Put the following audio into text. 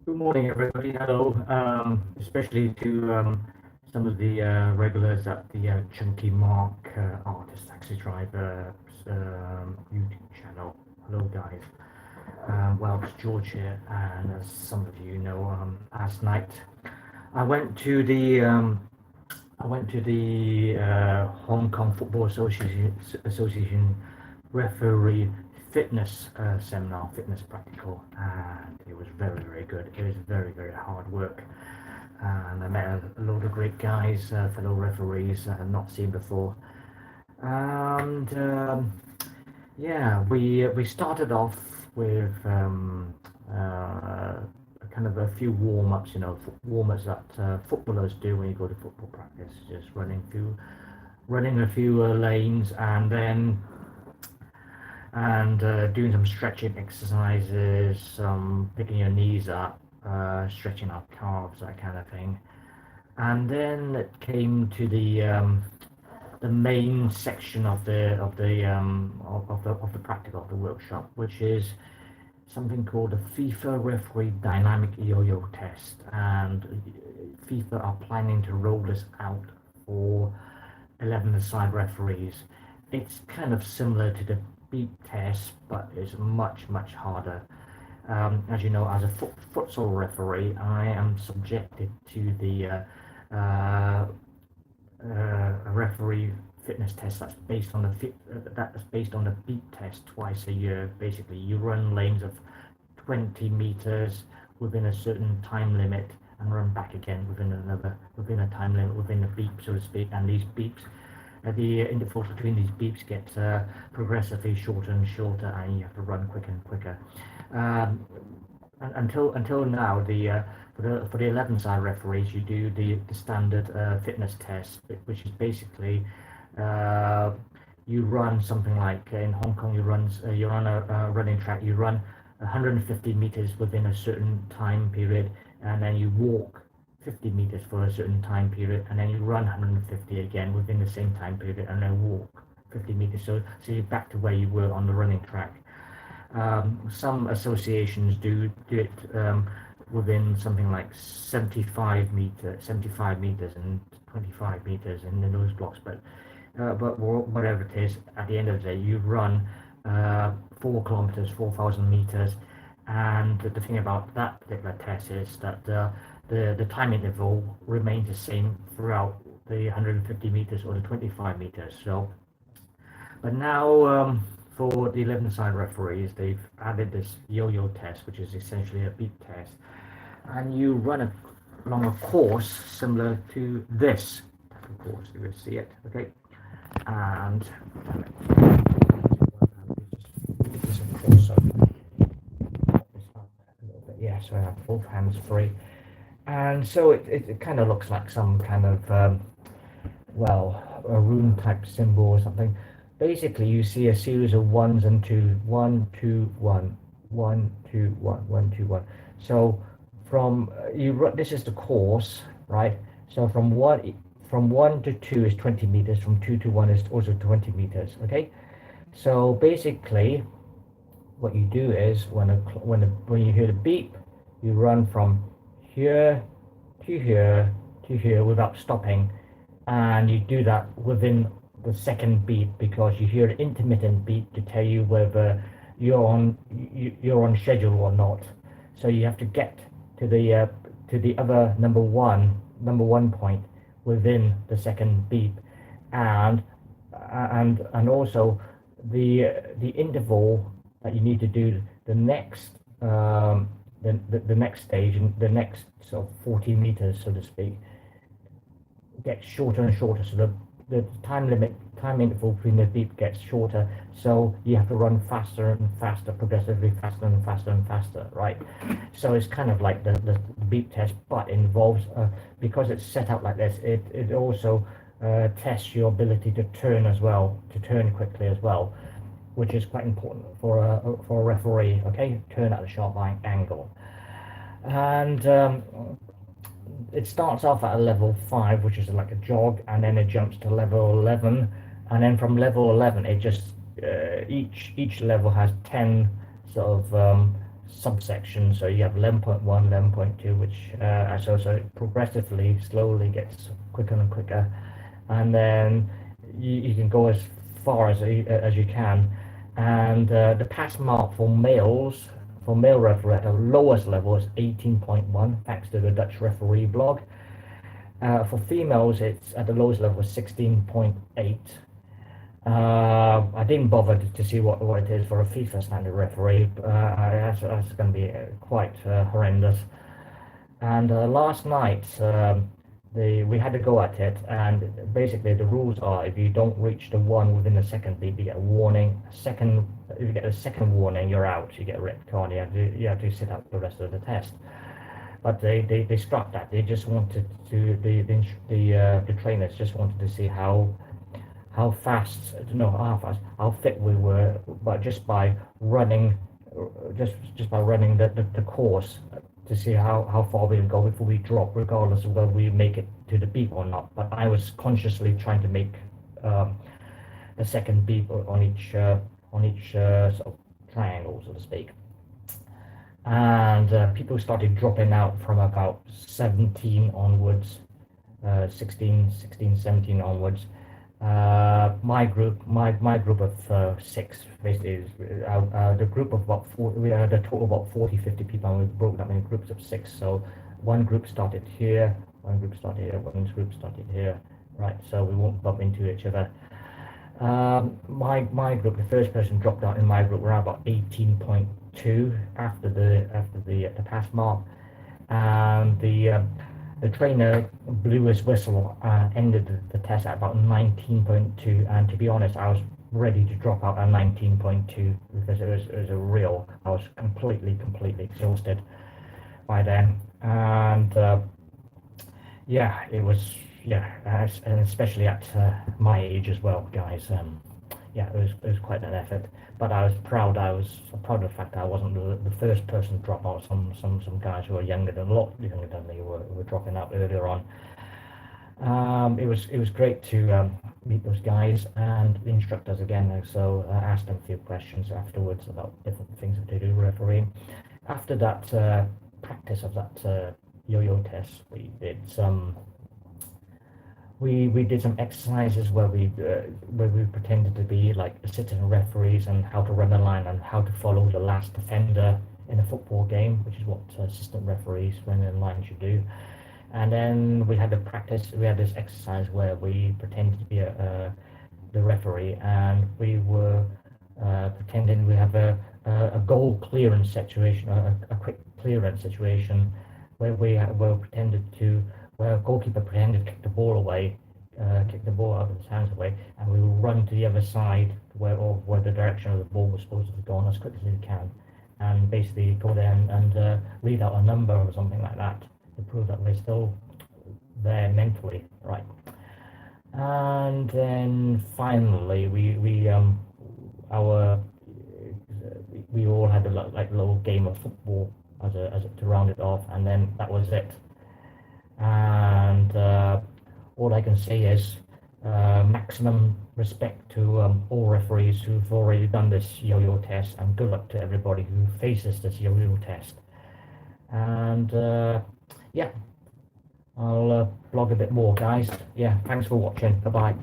Good morning, everybody. Hello, especially to some of the regulars at the Chunky Mark Artist Taxi Driver YouTube channel. Hello, guys. Well, it's George here, and as some of you know, last night I went to the Hong Kong Football Association referee fitness seminar, fitness practical, and it was very, very good. It was very, very hard work, and I met a load of great guys, fellow referees that I've not seen before. And yeah, we started off with kind of a few warm-ups, warm-ups that footballers do when you go to football practice, just running a few lanes, and then doing some stretching exercises, some picking your knees up, stretching our calves, that kind of thing. And then it came to the main section of the practical of the workshop, which is something called the FIFA referee dynamic yo-yo test, and FIFA are planning to roll this out for 11-a-side referees. It's kind of similar to the beep test, but it's much harder. As you know, as a futsal referee, I am subjected to the referee fitness test that's based on the beep test twice a year. Basically, you run lanes of 20 meters within a certain time limit and run back again within a time limit within the beep, so to speak. And these beeps, the intervals between these beeps get progressively shorter and shorter, and you have to run quicker and quicker. Until now, for the 11-side referees, you do the standard fitness test, which is basically you run something like in Hong Kong, you're on a running track, you run 150 meters within a certain time period, and then you walk 50 meters for a certain time period, and then you run 150 again within the same time period, and then walk 50 meters. So you're back to where you were on the running track. Some associations do it within something like 75 meters and 25 meters in those blocks. But whatever it is, at the end of the day, you run 4 kilometers, 4,000 meters, and the thing about that particular test is that the time interval remains the same throughout the 150 meters or the 25 meters. So, but now for the 11-side referees, they've added this yo-yo test, which is essentially a beep test, and you run along a course similar to this. Of course, you will see it. Okay, and just across so yeah, so I have both hands free, and so it kind of looks like some kind of a rune type symbol or something. Basically, you see a series of ones and twos, 1 2 1 1 2 1 1 2 1. So this is the course, right? So from one to 2 is 20 meters, from 2 to 1 is also 20 meters. Okay, so basically what you do is when you hear the beep, you run from here to here to here without stopping, and you do that within the second beep, because you hear an intermittent beep to tell you whether you're on schedule or not. So you have to get to the other number one point within the second beep, and also the interval that you need to do the next the next stage, and the next sort of 40 meters, so to speak, gets shorter and shorter. So the time interval between the beep gets shorter, so you have to run faster and faster, progressively faster and faster and faster, right? So it's kind of like the beep test, but involves because it's set out like this, it also tests your ability to turn as well, to turn quickly as well, which is quite important for a referee. Okay, turn at a sharp angle. And it starts off at a level 5, which is like a jog, and then it jumps to level 11, and then from level 11 it just each level has 10 sort of subsections. So you have 11.1, 11.2, which so it progressively, slowly gets quicker and quicker, and then you can go as far as you can. And the pass mark for males, for male referee at the lowest level is 18.1, thanks to the Dutch referee blog. For females, it's at the lowest level is 16.8. I didn't bother to see what it is for a FIFA standard referee. That's going to be quite horrendous. And last night, we had to go at it, and basically the rules are: if you don't reach the one within a second beep, you get a warning. Second, if you get a second warning, you're out. You get a red card. You have to sit out the rest of the test. But they struck that. They just wanted to the trainers just wanted to see how fast, no, how fit we were, but just by running, just by running the course, to see how far we can go before we drop, regardless of whether we make it to the beep or not. But I was consciously trying to make a second beep on each sort of triangle, so to speak. And people started dropping out from about 17 onwards, 16, 17 onwards. My group of six, basically, is the group of about four. We had a total of about 40, 50 people, and we broke up in groups of six. So one group started here, one group started here, one group started here. Right, so we won't bump into each other. My group, the first person dropped out in my group, were about 18.2 after the pass mark, and the trainer blew his whistle and ended the test at about 19.2. And to be honest, I was ready to drop out at 19.2 because it was a real. I was completely exhausted by then, and yeah, it was. Yeah, and especially at my age as well, guys. Yeah, it was quite an effort. But I was proud. I was proud of the fact that I wasn't the first person to drop out. Some guys who were a lot younger than me were dropping out earlier on. It was great to meet those guys and the instructors again. So I asked them a few questions afterwards about different things that they do refereeing. After that practice of that yo-yo test, we did some. We did some exercises where we pretended to be like assistant referees, and how to run a line and how to follow the last defender in a football game, which is what assistant referees running a line should do. And then we had the practice. We had this exercise where we pretended to be the referee, and we were pretending we have a goal clearance situation, a quick clearance situation, where we were pretended to. Where a goalkeeper pretended to kick the ball away, kick the ball out of his hands away, and we will run to the other side where the direction of the ball was supposed to have gone as quick as we can, and basically go there and read out a number or something like that to prove that we're still there mentally, right? And then finally, we all had a little game of football as to round it off, and then that was it. And all I can say is maximum respect to all referees who've already done this yo-yo test, and good luck to everybody who faces this yo-yo test. And yeah, I'll blog a bit more, guys. Yeah, thanks for watching. Bye-bye.